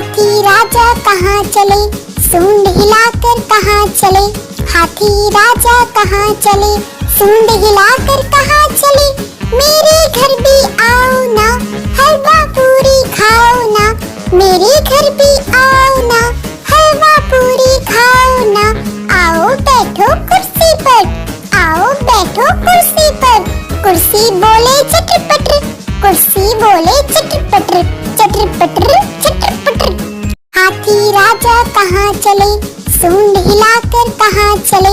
हाथी राजा कहाँ चले, सूंड हिलाकर कहाँ चले। हाथी राजा कहाँ चले, सूंड हिलाकर कहाँ चले। मेरे घर भी आओ ना, हलवा पूरी खाओ ना। मेरे घर भी आओ ना, हलवा पूरी खाओ ना। आओ बैठो कुर्सी पर, आओ बैठो कुर्सी पर। कुर्सी बोले चटर पटर, कुर्सी बोले चटर पटर, चटर पटर चटर पटर। हाथी राजा कहाँ चले, सूंड हिलाकर कहाँ चले।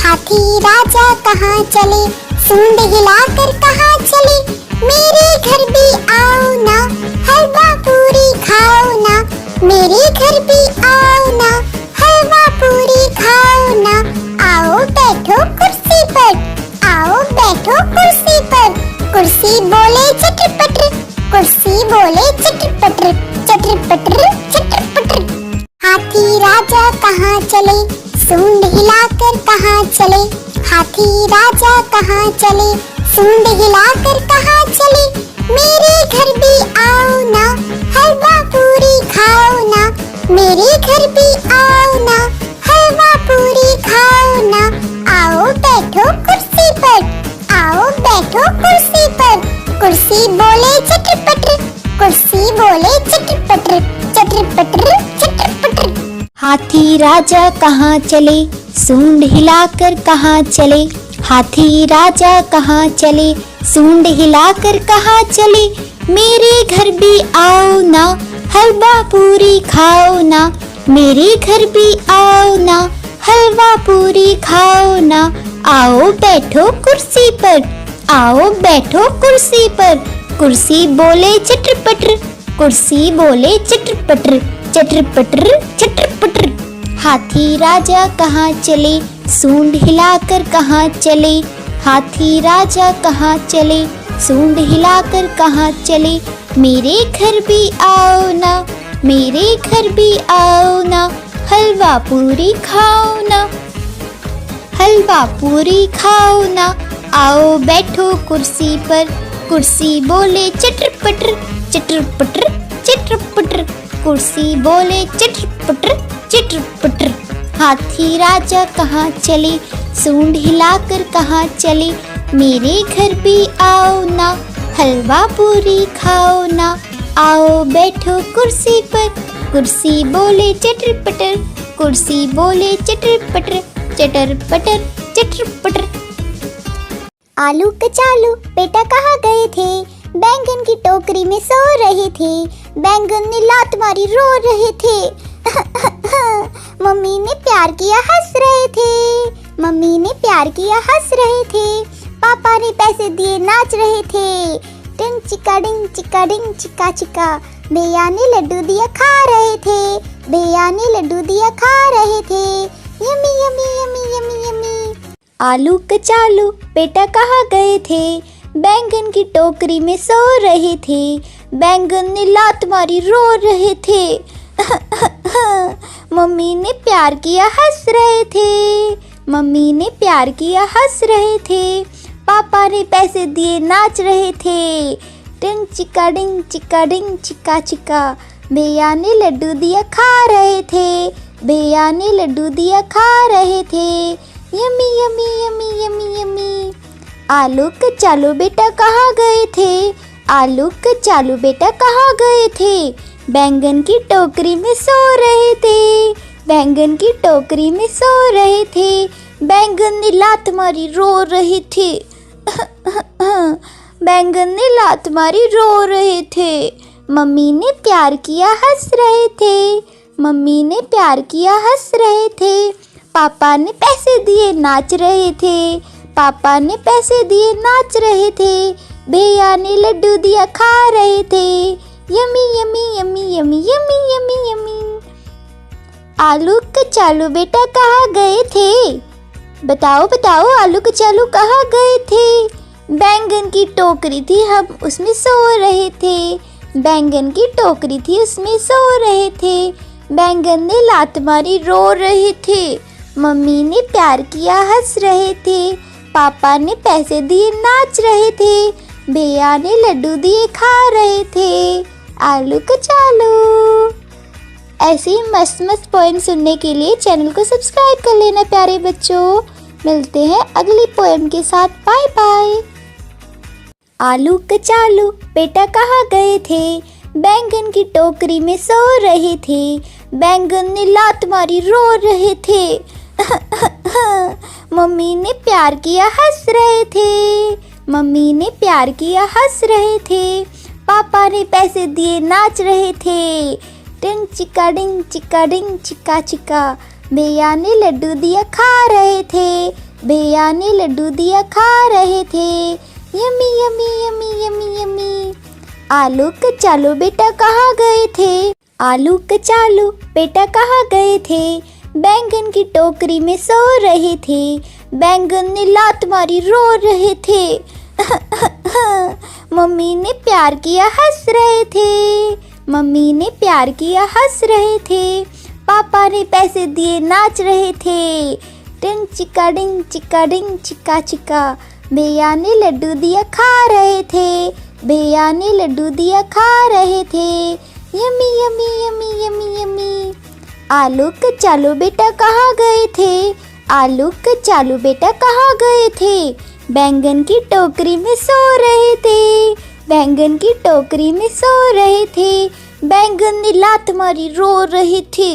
हाथी राजा कहाँ चले, सूंड हिलाकर कहाँ चले। मेरे घर भी आओ ना, हलवा पूरी खाओ ना। मेरे घर भी आओ ना, हलवा पूरी खाओ ना। आओ बैठो कुर्सी पर, आओ बैठो कुर्सी पर। कुर्सी बोले चटर पटर, कुर्सी बोले चटर पटर, चटर पटर चटर पटर। हाथी राजा कहाँ चले, सूंड हिलाकर कहाँ चले। हाथी राजा कहाँ चले, सूंड हिलाकर कहाँ चले। मेरे घर भी आओ ना, हलवा पूरी खाओ ना। मेरे घर भी आओ ना, हलवा पूरी खाओ ना। आओ बैठो कुर्सी पर, आओ बैठो कुर्सी पर। कुर्सी बोले चटर पटर, कुर्सी बोले चटर पटर, चटर पटर चटर पटर। हाथी राजा कहाँ चले, सूंड हिलाकर कहाँ चले। हाथी राजा कहाँ चले, सूंड हिलाकर कहाँ चले। मेरे घर भी आओ ना, हलवा पूरी खाओ ना। मेरे घर भी आओ ना, हलवा पूरी खाओ ना। आओ बैठो कुर्सी पर, आओ बैठो कुर्सी पर। कुर्सी बोले चटर पटर, कुर्सी बोले चटर पटर, चटर पटर चटर पटर। हाथी राजा कहाँ चले, सूंड हिलाकर कहाँ चले। हाथी राजा कहाँ चले, सूंड हिलाकर कहाँ चले। मेरे घर भी आओ ना, मेरे घर भी आओ ना। हलवा पूरी खाओ ना, हलवा पूरी खाओ ना। आओ बैठो कुर्सी पर। कुर्सी बोले चटर पटर, चटर पटर चटर पटर। कुर्सी बोले चटर पटर, चटर पटर। हाथी राजा कहाँ चले, सूंड हिलाकर कहाँ चले। मेरे घर भी आओ ना, हलवा पूरी खाओ ना। आओ बैठो कुर्सी पर। कुर्सी बोले चटर पटर, कुर्सी बोले चटर पटर, चटर पटर चटर पटर। आलू कचालू बेटा कहाँ गए थे, बैंगन की टोकरी में सो रहे थे। बैंगन ने लात मारी रो रहे थे। मम्मी ने प्यार किया हंस रहे थे, मम्मी ने प्यार किया हंस रहे थे। पापा ने पैसे दिए नाच रहे थे। टिंग चिका डिंग चिका डिंग चिका चिका। भैया ने लड्डू दिया खा रहे थे, भैया ने लड्डू दिया खा रहे थे। Yummy yummy yummy yummy yummy. आलू कचालू बेटा कहाँ गए थे, बैंगन की टोकरी में सो रहे थे। बैंगन ने लात मारी रो रहे थे। मम्मी ने प्यार किया हंस रहे थे, मम्मी ने प्यार किया हंस रहे थे। पापा ने पैसे दिए नाच रहे थे। टिंग चिका डिंग चिका डिंग चिका चिका। भैया ने लड्डू दिया खा रहे थे, भैया ने लड्डू दिया खा रहे थे। Yummy yummy yummy yummy yummy. आलू कचालू बेटा कहाँ गए थे, आलू कचालू बेटा कहाँ गए थे। बैंगन की टोकरी में सो रहे थे, बैंगन की टोकरी में सो रहे थे। बैंगन ने लात मारी रो रहे थे। बैंगन ने लात मारी रो रहे थे। मम्मी ने प्यार किया हंस रहे थे, मम्मी ने प्यार किया हंस रहे थे। पापा ने पैसे दिए नाच रहे थे, पापा ने पैसे दिए नाच रहे थे। भैया ने लड्डू दिया खा रहे थे। Yummy yummy yummy yummy yummy yummy yummy. आलू कचालू बेटा कहाँ गए थे, बताओ बताओ आलू कचालू कहाँ गए थे। बैंगन की टोकरी थी हम उसमें सो रहे थे, बैंगन की टोकरी थी उसमें सो रहे थे। बैंगन ने लात मारी रो रहे थे, मम्मी ने प्यार किया हंस रहे थे। पापा ने पैसे दिए नाच रहे थे, भैया ने लड्डू दिए खा रहे थे। आलू कचालू। ऐसे ही मस्त मस्त पोएम सुनने के लिए चैनल को सब्सक्राइब कर लेना प्यारे बच्चों। मिलते हैं अगली पोएम के साथ। Bye bye. आलू कचालू बेटा कहाँ गए थे, बैंगन की टोकरी में सो रहे थे, बैंगन ने लात मारी रो रहे थे। मम्मी ने प्यार किया हंस रहे थे, मम्मी ने प्यार किया हंस रहे थे, पापा ने पैसे दिए नाच रहे थे। टिंग चिका डिंग चिका डिंग चिका चिका, भैया ने लड्डू दिया खा रहे थे, भैया ने लड्डू दिया खा रहे थे। Yummy yummy yummy yummy yummy. आलू कचालू बेटा कहाँ गए थे, आलू कचालू बेटा कहाँ गए थे, बैंगन की टोकरी में सो रहे थे, बैंगन ने लात मारी रो रहे थे। मम्मी ने प्यार किया हंस रहे थे, मम्मी ने प्यार किया हंस रहे थे, पापा ने पैसे दिए नाच रहे थे। टिंग चिका डिंग चिका डिंग चिका चिका, भैया ने लड्डू दिया खा रहे थे, भैया ने लड्डू दिया खा रहे थे। Yummy yummy yummy yummy yummy. आलू कचालू बेटा कहाँ गए थे, आलू कचालू बेटा कहाँ गए थे, बैंगन की टोकरी में सो रहे थे, बैंगन की टोकरी में सो रहे थे, बैंगन ने लात मारी रो रहे थे।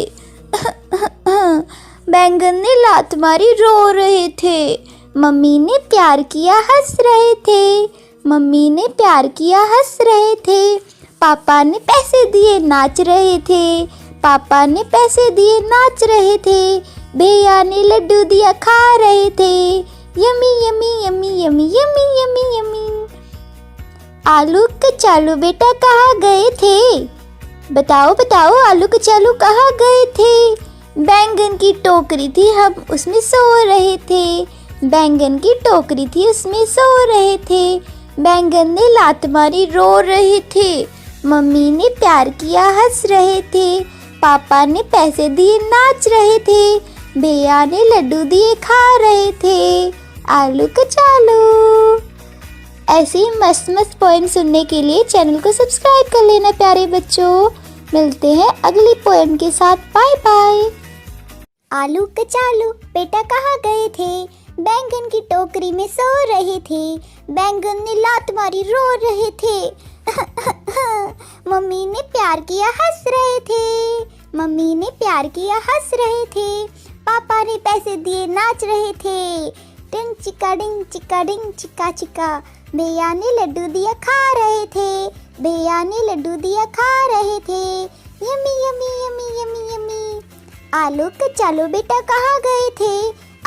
बैंगन ने लात मारी रो रहे थे। मम्मी ने प्यार किया हंस रहे थे, मम्मी ने प्यार किया हंस रहे थे, पापा ने पैसे दिए नाच रहे थे, पापा ने पैसे दिए नाच रहे थे, भैया ने लड्डू दिया खा रहे थे। Yummy yummy yummy yummy yummy yummy yummy. आलू कचालू बेटा कहाँ गए थे, बताओ बताओ आलू कचालू कहाँ गए थे। बैंगन की टोकरी थी हम उसमें सो रहे थे, बैंगन की टोकरी थी उसमें सो रहे थे, बैंगन ने लात मारी रो रहे थे, मम्मी ने प्यार किया हंस रहे थे, पापा ने पैसे दिए नाच रहे थे, भैया ने लड्डू दिए खा रहे थे। आलू कचालू। ऐसे ही मस्त मस्त पोएम सुनने के लिए चैनल को सब्सक्राइब कर लेना प्यारे बच्चों। मिलते हैं अगली पोएम के साथ। Bye bye. आलू कचालू बेटा कहाँ गए थे, बैंगन की टोकरी में सो रहे थे, बैंगन ने लात मारी रो रहे थे। मम्मी ने प्यार किया हंस रहे थे, मम्मी ने प्यार किया हंस रहे थे, पापा ने पैसे दिए नाच रहे थे। टिंग चिका डिंग चिका चिका, भैया ने लड्डू दिया खा रहे थे, भैया ने लड्डू दिया खा रहे थे। Yummy yummy yummy yummy yummy. आलू कचालू बेटा कहाँ गए थे,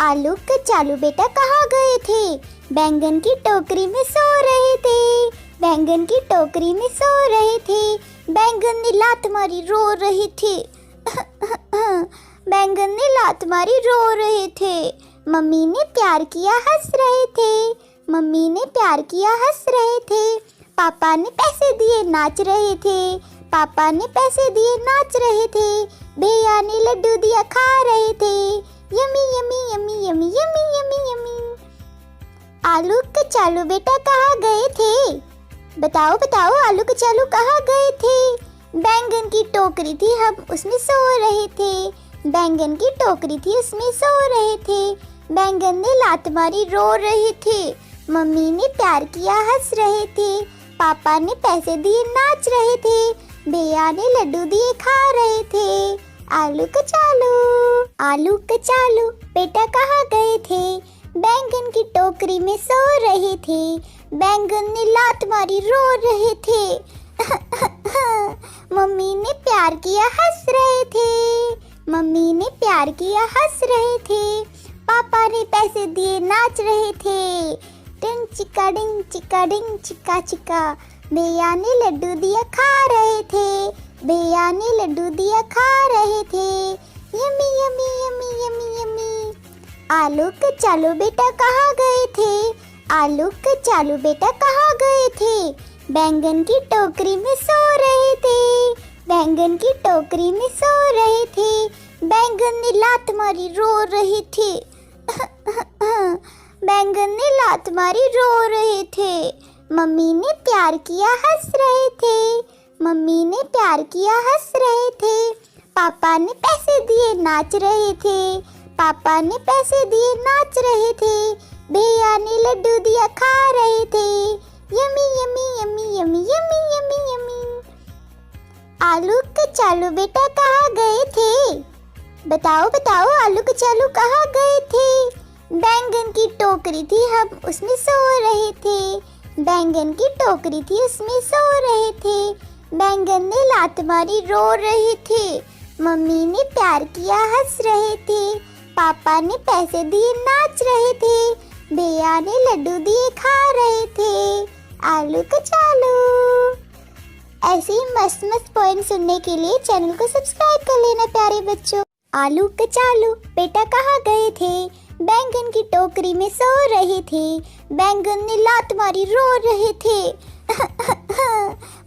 आलू कचालू बेटा कहाँ गए थे, बैंगन की टोकरी में सो रहे थे, बैंगन की टोकरी में सो रहे थे, बैंगन ने लात मारी रो रहे थे। बैंगन ने लात मारी रो रहे थे। मम्मी ने प्यार किया हंस रहे थे, मम्मी ने प्यार किया हंस रहे थे, पापा ने पैसे दिए नाच रहे थे, पापा ने पैसे दिए नाच रहे थे, भैया ने लड्डू दिया खा रहे थे। Yummy yummy yummy yummy yummy yummy yummy. आलू कचालू बेटा कहाँ गए थे, बताओ बताओ आलू कचालू कहाँ गए थे। बैंगन की टोकरी थी हम उसमें सो रहे थे, बैंगन की टोकरी थी उसमें सो रहे थे, बैंगन ने लात मारी रो रहे थे, मम्मी ने प्यार किया हंस रहे थे, पापा ने पैसे दिए नाच रहे थे, भैया ने लड्डू दिए खा रहे थे। आलू कचालू। आलू कचालू बेटा कहाँ गए थे, बैंगन की टोकरी में सो रहे थे, बैंगन ने लात मारी रो रहे थे। मम्मी ने प्यार किया हंस रहे थे, मम्मी ने प्यार किया हंस रहे थे, पापा ने पैसे दिए नाच रहे थे। टिंग चिका डिंग चिका चिका, भैया ने लड्डू दिया खा रहे थे, भैया ने लड्डू दिया खा रहे थे। Yummy yummy yummy yummy yummy. आलू कचालू बेटा कहाँ गए थे, आलू कचालू बेटा कहाँ गए थे, बैंगन की टोकरी में सो रहे थे, बैंगन की टोकरी में सो रहे थे, बैंगन ने लात मारी रो रहे थे। बैंगन ने लात मारी रो रहे थे। मम्मी ने प्यार किया हंस रहे थे, मम्मी ने प्यार किया हंस रहे थे, पापा ने पैसे दिए नाच रहे थे, पापा ने पैसे दिए नाच रहे थे, भैया ने लड्डू दिया खा रहे थे, yummy yummy yummy yummy yummy yummy yummy. आलू कचालू बेटा कहाँ गए थे? बताओ बताओ आलू कचालू कहाँ गए थे? बैंगन की टोकरी थी हम उसमें सो रहे थे, बैंगन की टोकरी थी उसमें सो रहे थे, बैंगन ने लात मारी रो रहे थे, मम्मी ने प्यार किया हंस रहे थे, पापा ने पैसे दिए नाच रहे थे, भैया ने लड्डू दिए खा रहे थे। आलू कचालू। ऐसे ही मस्त मस्त पोएम सुनने के लिए चैनल को सब्सक्राइब कर लेना प्यारे बच्चों। आलू कचालू बेटा कहाँ गए थे? बैंगन की टोकरी में सो रहे थे, बैंगन ने लात मारी रो रहे थे,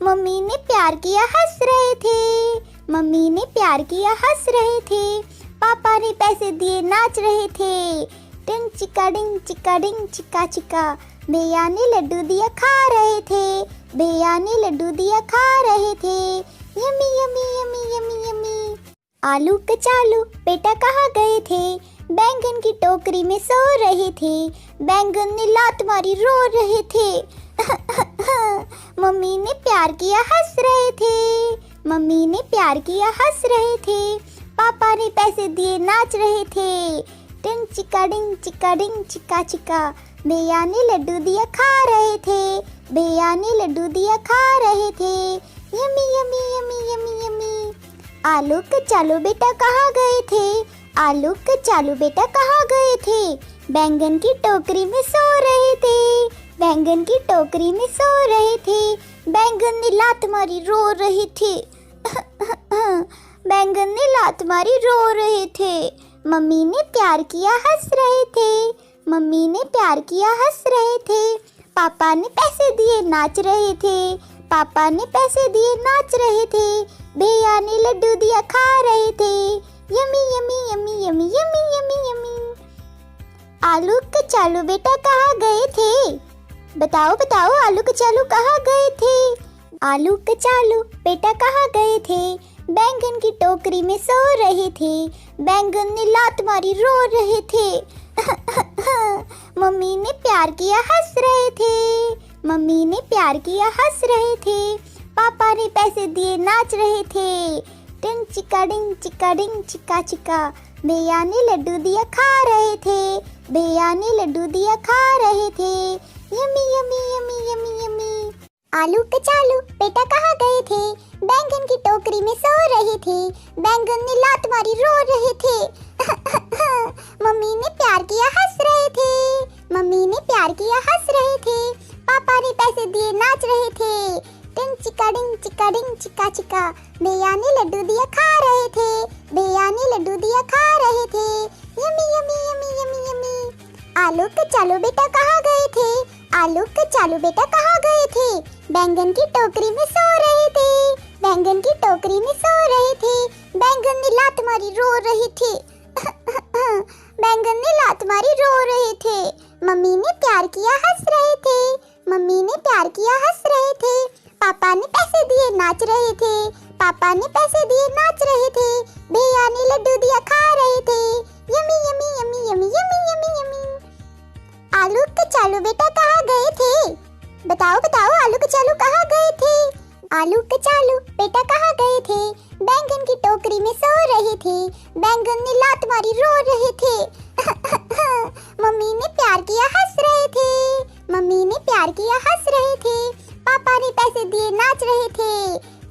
मम्मी ने प्यार किया हंस रहे थे, मम्मी ने प्यार किया हंस रहे थे, पापा ने पैसे दिए नाच रहे थे, टिंग डिंग चिका चिका, भैया ने लड्डू दिया खा रहे थे, भैया ने लड्डू दिया खा रहे थे, yummy yummy yummy yummy yummy. आलू कचालू बेटा कहाँ गए थे? बैंगन की टोकरी में सो रहे थे, बैंगन ने लात मारी रो रहे थे, मम्मी ने प्यार किया हंस रहे थे, मम्मी ने प्यार किया हंस रहे थे, पापा ने पैसे दिए नाच रहे थे, डिंग चिका चिका, भैया ने लड्डू दिया खा रहे थे, भैया ने लड्डू दिया खा रहे थे, yummy yummy yummy yummy yummy. आलू कचालू बेटा कहाँ गए थे? आलू कचालू बेटा कहाँ गए थे? बैंगन की टोकरी में सो रहे थे, बैंगन की टोकरी में सो रहे थे, बैंगन ने लात मारी रो रहे थे, बैंगन ने लात मारी रो रहे थे, मम्मी ने प्यार किया हंस रहे थे, मम्मी ने प्यार किया हंस रहे थे, पापा ने पैसे दिए नाच रहे थे, पापा ने पैसे दिए नाच रहे थे, भैया ने लड्डू दिया खा रहे थे, yummy yummy yummy yummy yummy yummy yummy. आलू कचालू बेटा कहाँ गए थे? बताओ बताओ आलू कचालू कहाँ गए थे? आलू कचालू बेटा कहाँ गए थे? बैंगन की टोकरी में सो रहे थे, बैंगन ने लात मारी रो रहे थे, मम्मी ने प्यार किया हंस रहे थे, मम्मी ने प्यार किया हंस रहे थे, पापा ने पैसे दिए नाच रहे थे, डिंग चिका चिका, भैया ने लड्डू दिया खा रहे थे, भैया ने लड्डू दिया खा रहे थे, yummy yummy yummy yummy yummy. आलू कचालू बेटा कहाँ गए थे? बैंगन की टोकरी में सो रहे थे, बैंगन ने लात मारी रो रहे थे, मम्मी ने प्यार किया हंस रहे थे, मम्मी ने प्यार किया हंस रहे थे, पापा ने पैसे दिए नाच रहे थे, डिंग चिका चिका, भैया ने लड्डू दिया खा रहे थे, भैया ने लड्डू दिया खा रहे थे, yummy yummy yummy yummy yummy. आलू कचालू बेटा कहाँ गए थे? आलू कचालू बेटा कहाँ गए थे? बैंगन की टोकरी में सो रहे थे, बैंगन की टोकरी में सो रहे थे, बैंगन ने लात मारी रो रहे थे, बैंगन ने लात मारी रो रहे थे, मम्मी ने प्यार किया हंस रहे थे, मम्मी ने प्यार किया हंस रहे थे, पापा ने पैसे दिए नाच रहे थे, पापा ने पैसे दिए नाच रहे थे, भैया ने लड्डू दिया खा रहे थे, yummy yummy yummy yummy yummy yummy yummy. आलू कचालू बेटा कहाँ गए थे? बताओ बताओ आलू कचालू कहाँ गए थे? आलू कचालू बेटा कहाँ गए थे? बैंगन की टोकरी में सो रहे थे, बैंगन ने लात मारी रो रहे थे, मम्मी ने प्यार किया हंस रहे थे, मम्मी ने प्यार किया हंस रहे थे, पापा ने पैसे दिए नाच रहे थे,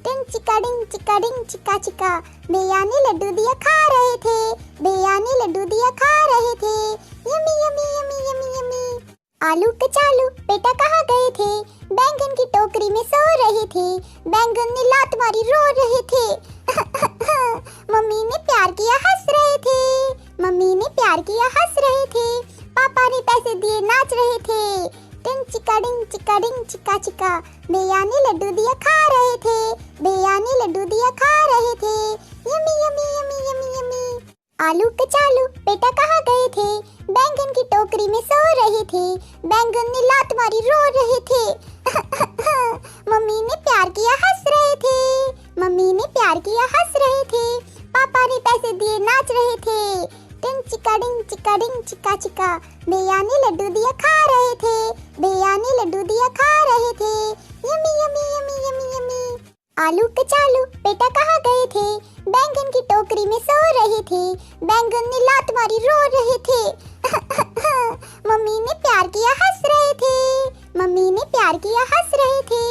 डिंग चिका चिका, भैया ने लड्डू दिया खा रहे थे, भैया ने लड्डू दिया खा रहे थे, yummy yummy yummy yummy yummy. आलू कचालू बेटा कहाँ गए थे? बैंगन की टोकरी में सो रहे थे, बैंगन ने लात मारी रो रहे थे, मम्मी ने प्यार किया हंस रहे थे, मम्मी ने प्यार किया हंस रहे थे, पापा ने पैसे दिए नाच रहे थे, डिंग चिका चिका, भैया ने लड्डू दिया खा रहे थे, भैया ने लड्डू दिया खा रहे थे, yummy yummy yummy yummy yummy. आलू कचालू बेटा कहाँ गए थे? बैंगन की टोकरी में सो रहे थे, बैंगन ने लात मारी रो रहे थे, मम्मी ने प्यार किया हंस रहे थे, मम्मी ने प्यार किया हंस रहे थे, दिए नाच रहे थे। टिंग चिका डिंग चिका चिका, भैया ने लड्डू दिया खा रहे थे। भैया ने लड्डू दिया खा रहे थे। Yummy yummy yummy yummy yummy. आलू कचालू बेटा कहाँ गए थे? बैंगन की टोकरी में सो रहे थे। बैंगन ने लात मारी रो रहे थे। मम्मी ने प्यार किया हंस रहे थे। मम्मी ने प्यार किया हंस रहे थे।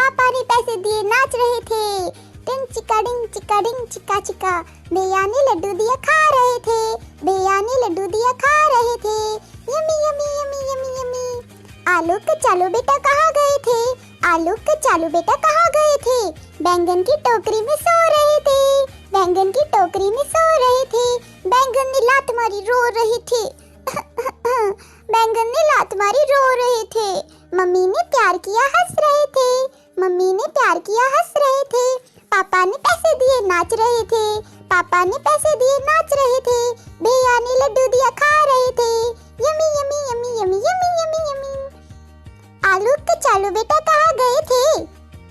पापा ने पैसे दिए नाच रहे थे। टिंग चिका डिंग चिका चिका, भैया ने लड्डू दिया खा रहे थे। भैया ने लड्डू दिया खा रहे थे। Yummy yummy yummy yummy yummy. आलू कचालू बेटा कहाँ गए थे? आलू कचालू बेटा कहाँ गए थे? बैंगन की टोकरी में सो रहे थे। बैंगन की टोकरी में सो रहे थे। बैंगन ने लात मारी रो रहे थे। बैंगन ने लात मारी रो रहे थे। मम्मी ने प्यार किया हंस रहे थे। मम्मी ने प्यार किया हंस रहे थे। पापा ने पैसे दिए नाच रहे थे। पापा ने पैसे दिए नाच रहे थे। भैया ने लड्डू दिया खा रहे थे। Yummy yummy yummy yummy yummy yummy yummy. आलू कचालू बेटा कहाँ गए थे?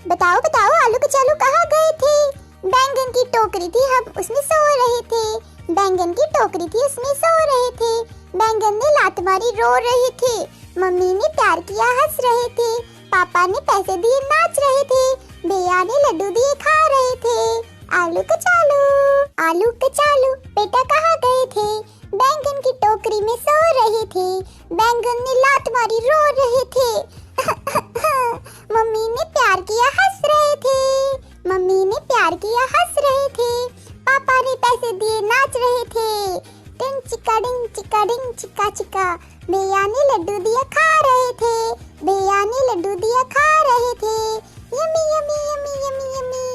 बताओ बताओ, आलू कचालू कहाँ गए थे? बैंगन की टोकरी थी, हम उसमें सो रहे थे। बैंगन की टोकरी थी, उसमें सो रहे थे। बैंगन ने लात मारी रो रहे थे। मम्मी ने प्यार किया हंस रहे थे। पापा ने पैसे दिए नाच रहे थे। भैया ने लड्डू दिए खा रहे थे। आलू कचालू। आलू कचालू बेटा कहाँ गए थे? बैंगन की टोकरी में सो रहे थे। बैंगन ने लात मारी रो रहे थे। मम्मी ने प्यार किया हंस रहे थे। मम्मी ने प्यार किया हंस रहे थे। पापा ने पैसे दिए नाच रहे थे। टिंग चिका डिंग चिका चिका, भैया ने लड्डू दिया खा रहे थे। भैया ने लड्डू दिया खा रहे थे। Yummy yummy yummy yummy yummy.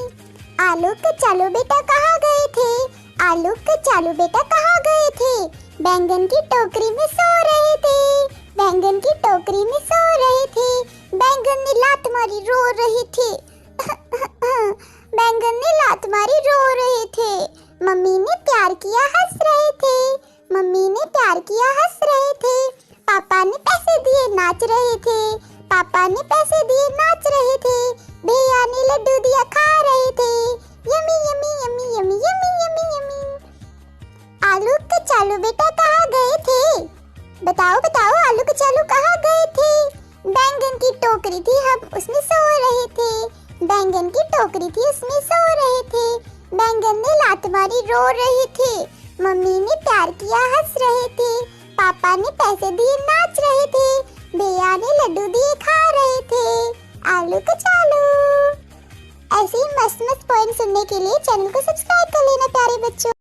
आलू कचालू बेटा कहाँ गए थे? आलू कचालू बेटा कहाँ गए थे? बैंगन की टोकरी में सो रहे थे। बैंगन की टोकरी में सो रहे थे। बैंगन ने लात मारी रो रहे थे। बैंगन ने लात मारी रो रहे थे। मम्मी ने प्यार किया हंस रहे थे। मम्मी ने प्यार किया हंस रहे थे। पापा ने पैसे दिए नाच रहे थे। पापा ने पैसे दिए नाच रहे थे। भैया ने लड्डू दिया खा रहे थे। Yummy yummy yummy yummy yummy yummy yummy. आलू कचालू बेटा कहाँ गए थे? बताओ बताओ, आलू कचालू कहाँ गए थे? बैंगन की टोकरी थी, हम उसमें सो रहे थे। बैंगन की टोकरी थी, उसमें सो रहे थे। बैंगन ने लात मारी रो रहे थे। मम्मी ने प्यार किया हंस रहे थे। पापा ने पैसे दिए नाच रहे थे। भैया ने लड्डू दिए खा रहे थे। आलू कचालू। ऐसे ही मस्त मस्त पोएम सुनने के लिए चैनल को सब्सक्राइब कर लेना प्यारे बच्चों।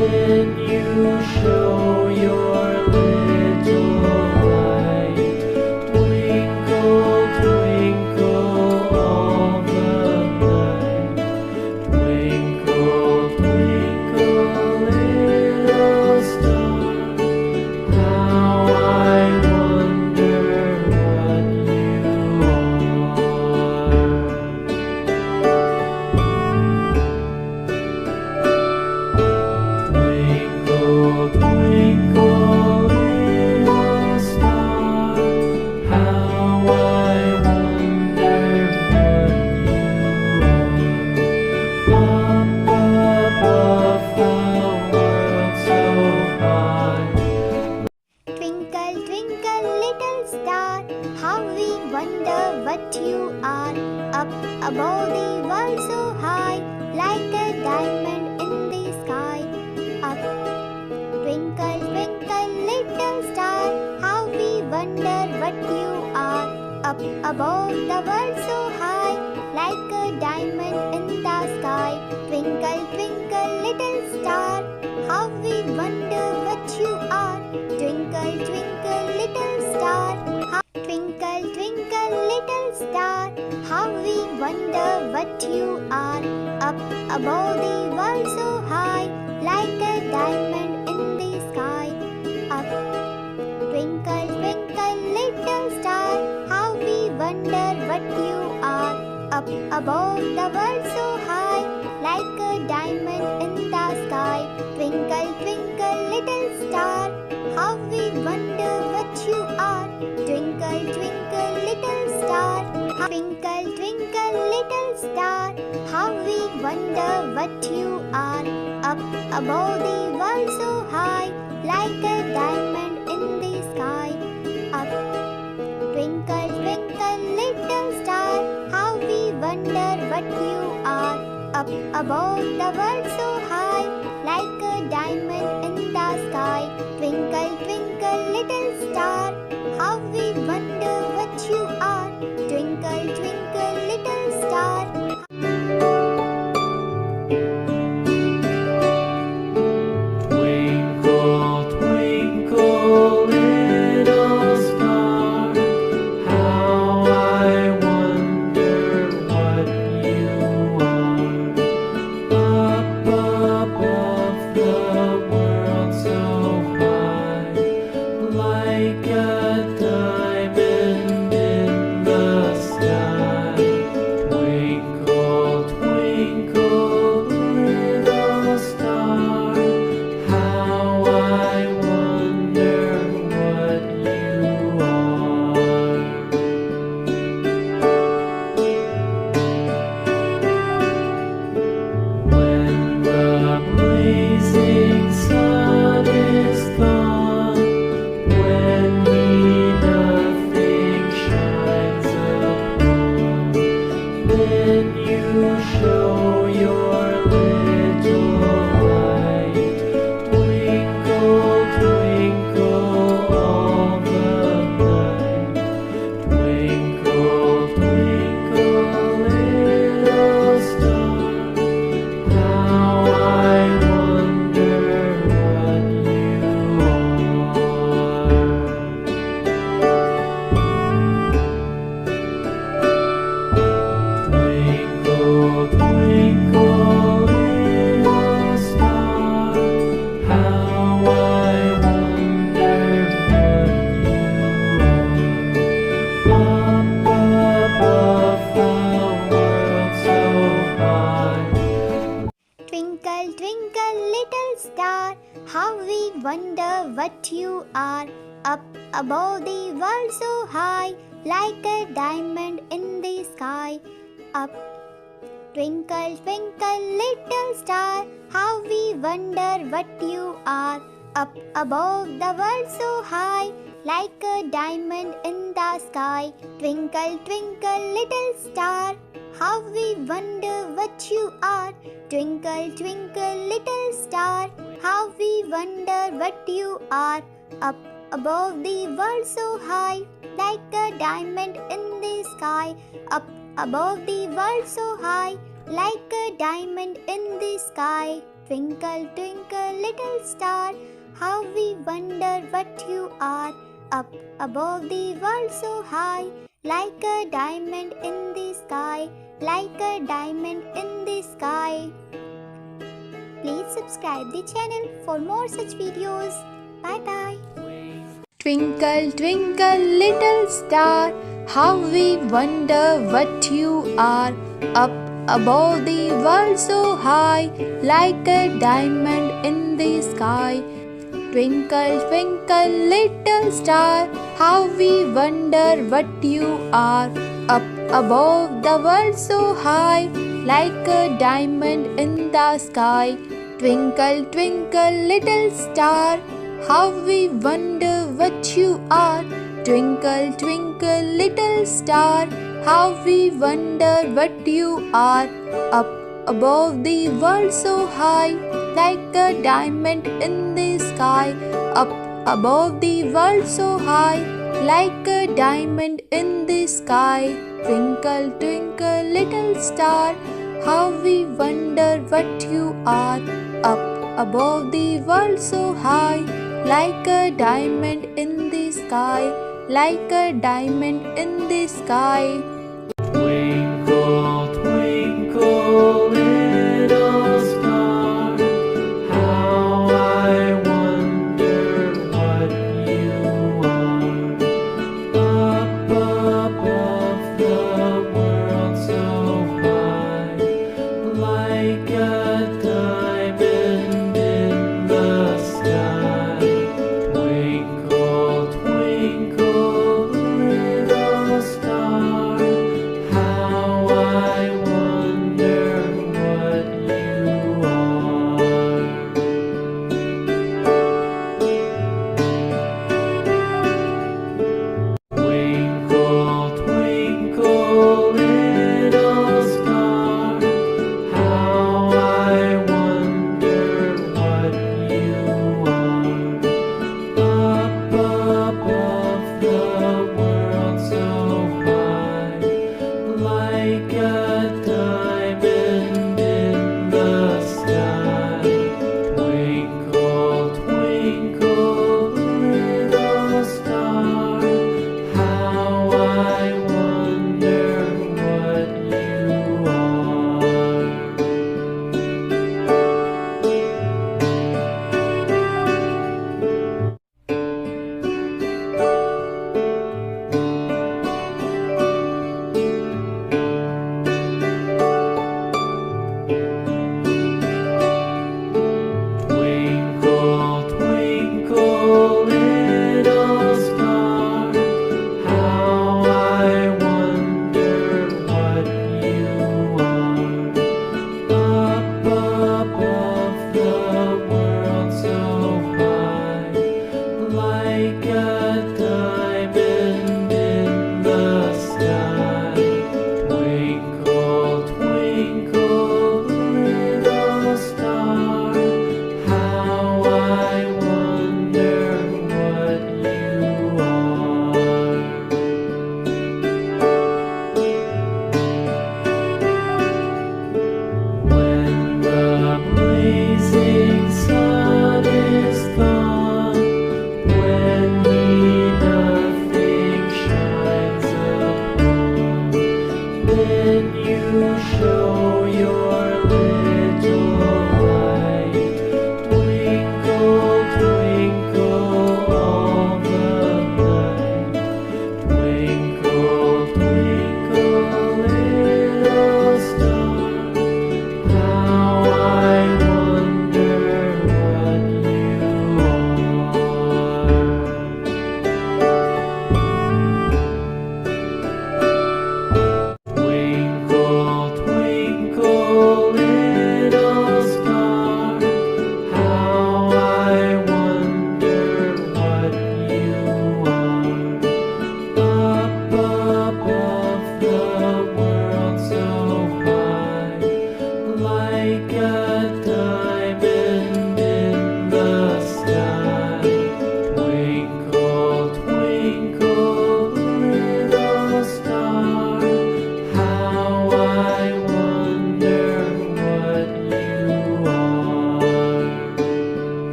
Then you show your little light. Twinkle, twinkle all the night. Twinkle, twinkle little star, how I wonder what you are. Twinkle, twinkle little star, how I wonder what you are. Up above the world so high. Twinkle, twinkle, little star, how we wonder what you are. Up above the world so high, like a diamond in the sky. Up, twinkle, twinkle, little star, how we wonder what you are. Up above the world so high, like a diamond in the sky. Twinkle, twinkle, little star, how we wonder what you are. Twinkle, twinkle, little star, twinkle, twinkle, little star, how we wonder what you are. Up above the world so high, like a diamond in the sky. Up, twinkle, twinkle, little star, how we wonder what you are. Up above the world so high, like a diamond in the sky. Twinkle, twinkle, little star, how we wonder what you are. Twinkle, twinkle, little star, twinkle, twinkle, little star, how we wonder what you are. Up above the world so high, like a diamond in the sky. Up, twinkle, twinkle, little star, how we wonder what you are. Up above the world so high, like a diamond in the sky. Twinkle, twinkle, little star, how we wonder what you are. Twinkle, twinkle, little star. Twinkle, twinkle little star, how I wonder what you are. Up above the world so high, like a diamond in the sky. Twinkle, twinkle little star, how I wonder what you are. When the blazing sun is gone, when we nothing shines upon, then you show your little light. Twinkle, twinkle all the night. Twinkle, twinkle little star, how I wonder what you are. Twinkle, twinkle little star, how I wonder what you are. Up above the world so high. Twinkle, twinkle, little star, how we wonder what you are. Up above the world so high, like a diamond in the sky. Up, twinkle, twinkle, little star, how we wonder what you are. Up above the world so high, like a diamond in the sky. Twinkle, twinkle, little star, how we wonder what you are. Twinkle, twinkle, little star, how we wonder what you are. Up above the world so high, like a diamond in the sky. Up above the world so high, like a diamond in the sky. Twinkle, twinkle, little star, how we wonder what you are. Up above the world so high, like a diamond in the sky, like a diamond in the sky. Please subscribe the channel for more such videos. Bye bye. Twinkle, twinkle, little star, how we wonder what you are. Up above the world so high, like a diamond in the sky. Twinkle, twinkle, little star, how we wonder what you are. Up above the world so high, like a diamond in the sky. Twinkle, twinkle, little star, how we wonder what you are. Twinkle, twinkle, little star, how we wonder what you are. Up above the world so high, like a diamond in the sky. Up above the world so high, like a diamond in the sky. Twinkle, twinkle, little star, how we wonder what you are. Up above the world so high, like a diamond in the sky, like a diamond in the sky. Twinkle, twinkle, little star, how I wonder what you are. Up above the world so high, like a diamond in the sky. Twinkle, twinkle, little star,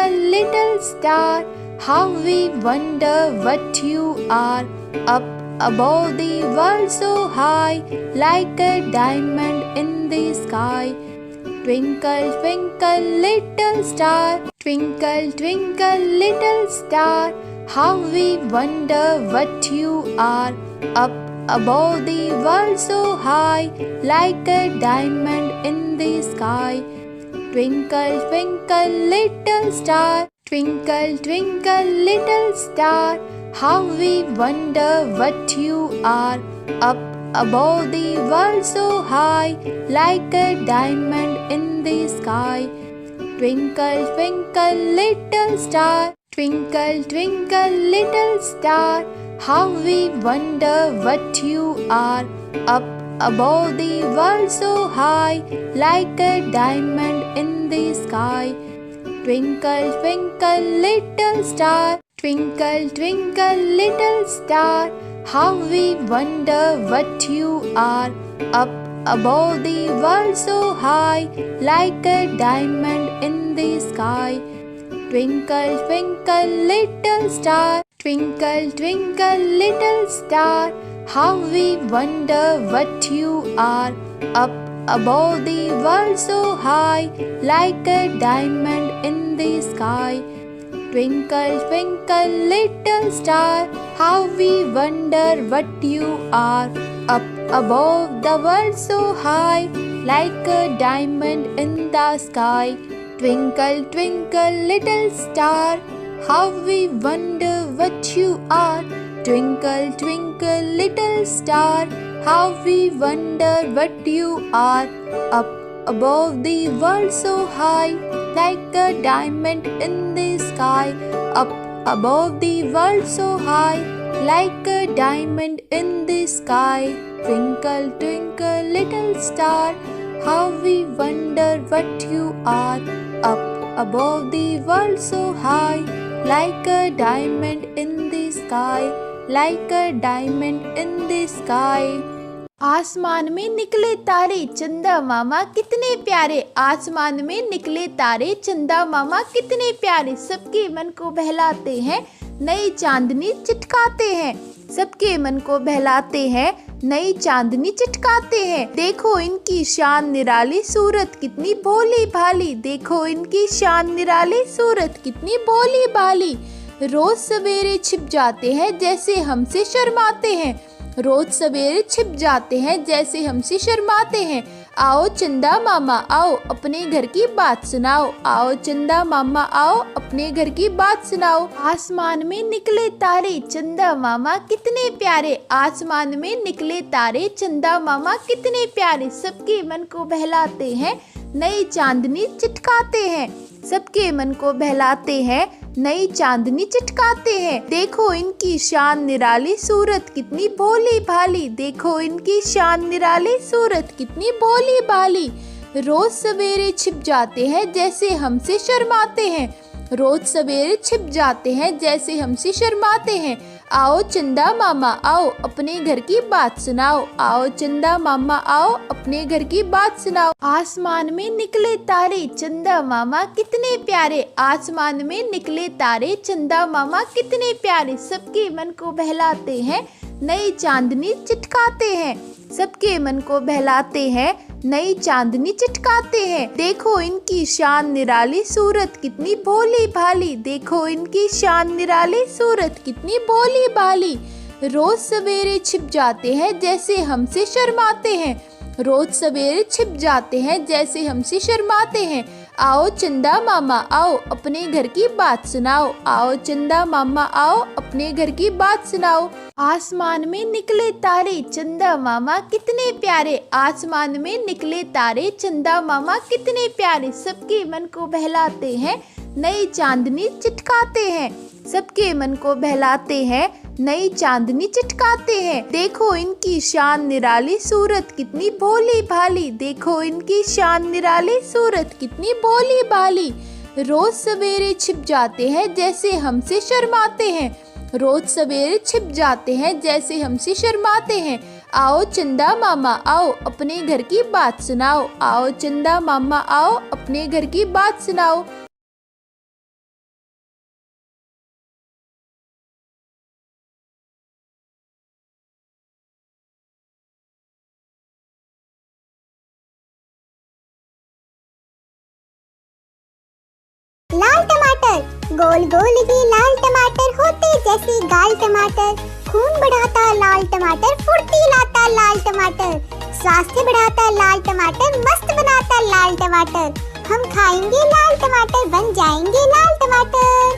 twinkle, little star, how we wonder what you are. Up above the world so high, like a diamond in the sky. Twinkle, twinkle, little star, twinkle, twinkle, little star, how we wonder what you are. Up above the world so high, like a diamond in the sky. Twinkle, twinkle, little star, twinkle, twinkle, little star, how we wonder what you are. Up above the world so high, like a diamond in the sky. Twinkle, twinkle, little star, twinkle, twinkle, little star, how we wonder what you are. Up above the world so high, like a diamond in the sky. Twinkle, twinkle, little star, twinkle, twinkle, little star, how we wonder what you are. Up above the world so high, like a diamond in the sky. Twinkle, twinkle, little star, twinkle, twinkle, little star, how we wonder what you are. Up above the world so high, like a diamond in the sky. Twinkle, twinkle, little star, how we wonder what you are. Up above the world so high, like a diamond in the sky. Twinkle, twinkle, little star, how we wonder what you are. Twinkle, twinkle, little star, how we wonder what you are. Up above the world so high, like a diamond in the sky. Up above the world so high, like a diamond in the sky. Twinkle, twinkle, little star, how we wonder what you are. Up above the world so high, like a diamond in the sky, like a diamond in the sky. आसमान में निकले तारे चंदा मामा कितने प्यारे, आसमान में निकले तारे चंदा मामा कितने प्यारे, सबके मन को बहलाते हैं नई चांदनी चिटकाते हैं, सबके मन को बहलाते हैं नई चांदनी चिटकाते हैं। देखो इनकी शान निराली, सूरत कितनी भोली भाली, देखो इनकी शान निराली, सूरत कितनी भोली भाली। रोज सवेरे छिप जाते हैं जैसे हमसे शर्माते हैं, रोज सवेरे छिप जाते हैं जैसे हमसे शर्माते हैं। आओ चंदा मामा आओ, अपने घर की बात सुनाओ, आओ चंदा मामा आओ, अपने घर की बात सुनाओ। आसमान में निकले तारे चंदा मामा कितने प्यारे, आसमान में निकले तारे चंदा मामा कितने प्यारे, सबके मन को बहलाते हैं नई चांदनी चिटकाते हैं, सबके मन को बहलाते हैं नई चांदनी चिटकाते हैं। देखो इनकी शान निराली, सूरत कितनी भोली भाली, देखो इनकी शान निराली, सूरत कितनी भोली भाली। रोज सवेरे छिप जाते हैं जैसे हमसे शर्माते हैं, रोज सवेरे छिप जाते हैं जैसे हमसे शर्माते हैं। आओ चंदा मामा आओ, अपने घर की बात सुनाओ, आओ चंदा मामा आओ, अपने घर की बात सुनाओ। आसमान में निकले तारे चंदा मामा कितने प्यारे, आसमान में निकले तारे चंदा मामा कितने प्यारे, सबके मन को बहलाते हैं नई चांदनी चिटकाते हैं, सबके मन को बहलाते हैं नई चांदनी चिटकाते हैं। देखो इनकी शान निराली, सूरत कितनी भोली भाली, देखो इनकी शान निराली, सूरत कितनी भोली भाली। रोज सवेरे छिप जाते हैं जैसे हमसे शर्माते हैं, रोज सवेरे छिप जाते हैं जैसे हमसे शर्माते हैं। आओ चंदा मामा आओ, अपने घर की बात सुनाओ, आओ चंदा मामा आओ, अपने घर की बात सुनाओ। आसमान में निकले तारे चंदा मामा कितने प्यारे, आसमान में निकले तारे चंदा मामा कितने प्यारे, सबके मन को बहलाते हैं नई चांदनी चिटकाते हैं, सबके मन को बहलाते हैं नई चांदनी चिटकाते हैं। देखो इनकी शान निराली, सूरत कितनी भोली भाली, देखो इनकी शान निराली, सूरत कितनी भोली भाली। रोज सवेरे छिप जाते हैं जैसे हमसे शर्माते हैं, रोज सवेरे छिप जाते हैं जैसे हमसे शर्माते हैं। आओ चंदा मामा आओ, अपने घर की बात सुनाओ, आओ चंदा मामा आओ, अपने घर की बात सुनाओ। गोल गोल ये लाल टमाटर होते जैसे गाल टमाटर, खून बढ़ाता लाल टमाटर, फुर्ती लाता लाल टमाटर, स्वास्थ्य बढ़ाता लाल टमाटर, मस्त बनाता लाल टमाटर। हम खाएंगे लाल टमाटर, बन जाएंगे लाल टमाटर।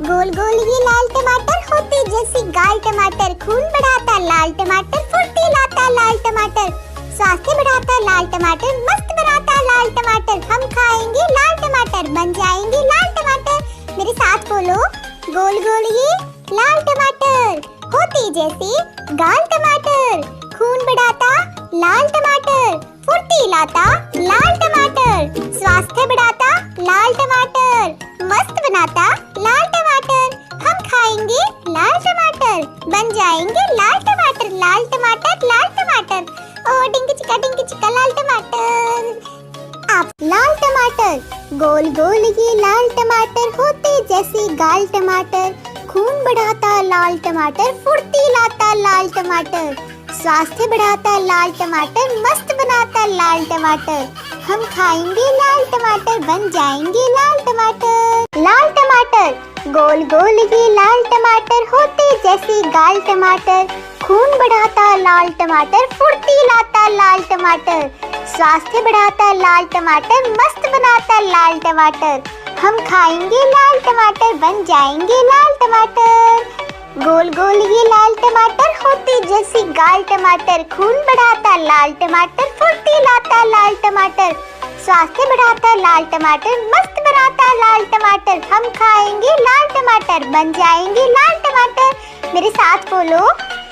गोल गोल ये लाल टमाटर होते जैसे गाल टमाटर, खून बढ़ाता लाल टमाटर, फुर्ती लाता लाल टमाटर, स्वास्थ्य बढ़ाता लाल टमाटर, मस्त बनाता लाल टमाटर। हम खाएंगे लाल टमाटर, बन जाएंगे लाल टमाटर। मेरे साथ बोलो, गोल गोल ये लाल टमाटर होते जैसे गाल टमाटर, खून बढ़ाता लाल टमाटर, फुर्ती लाता लाल टमाटर, स्वास्थ्य बढ़ाता लाल टमाटर, मस्त बनाता लाल टमाटर। हम खाएंगे लाल टमाटर, बन जाएंगे लाल टमाटर, लाल टमाटर, लाल टमाटर। ओ डिंग चिका लाल टमाटर। आप लाल टमाटर, गोल गोल ये लाल टमाटर होते जैसे गाल टमाटर, खून बढ़ाता लाल टमाटर, फुर्ती लाता लाल टमाटर, स्वास्थ्य बढ़ाता लाल टमाटर, मस्त बनाता लाल टमाटर। हम खाएंगे लाल टमाटर, बन जाएंगे लाल टमाटर। लाल टमाटर, गोल गोल ये लाल टमाटर होते जैसे गाल टमाटर, खून बढ़ाता लाल टमाटर, फुर्ती लाता लाल टमाटर, स्वास्थ्य बढ़ाता लाल टमाटर, मस्त बनाता लाल टमाटर। हम खाएंगे लाल टमाटर, बन जाएंगे लाल टमाटर। गोल गोल ये लाल टमाटर होते जैसे गाल टमाटर, खून बढ़ाता लाल टमाटर, फुर्ती लाता लाल टमाटर, स्वास्थ्य बढ़ाता लाल टमाटर, मस्त बनाता लाल टमाटर। हम खाएंगे लाल टमाटर, बन जाएंगे लाल टमाटर। मेरे साथ बोलो,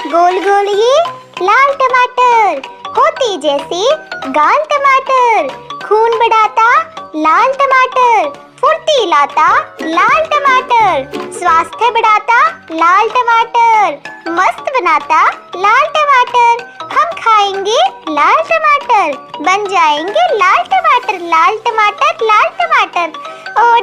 गोल गोल ये लाल टमाटर होते जैसे गाल टमाटर, खून बढ़ाता लाल टमाटर, फुर्ती लाता लाल टमाटर, स्वास्थ्य बढ़ाता लाल टमाटर, मस्त बनाता लाल टमाटर। हम खाएंगे लाल टमाटर, बन जाएंगे लाल टमाटर, लाल टमाटर, लाल टमाटर। और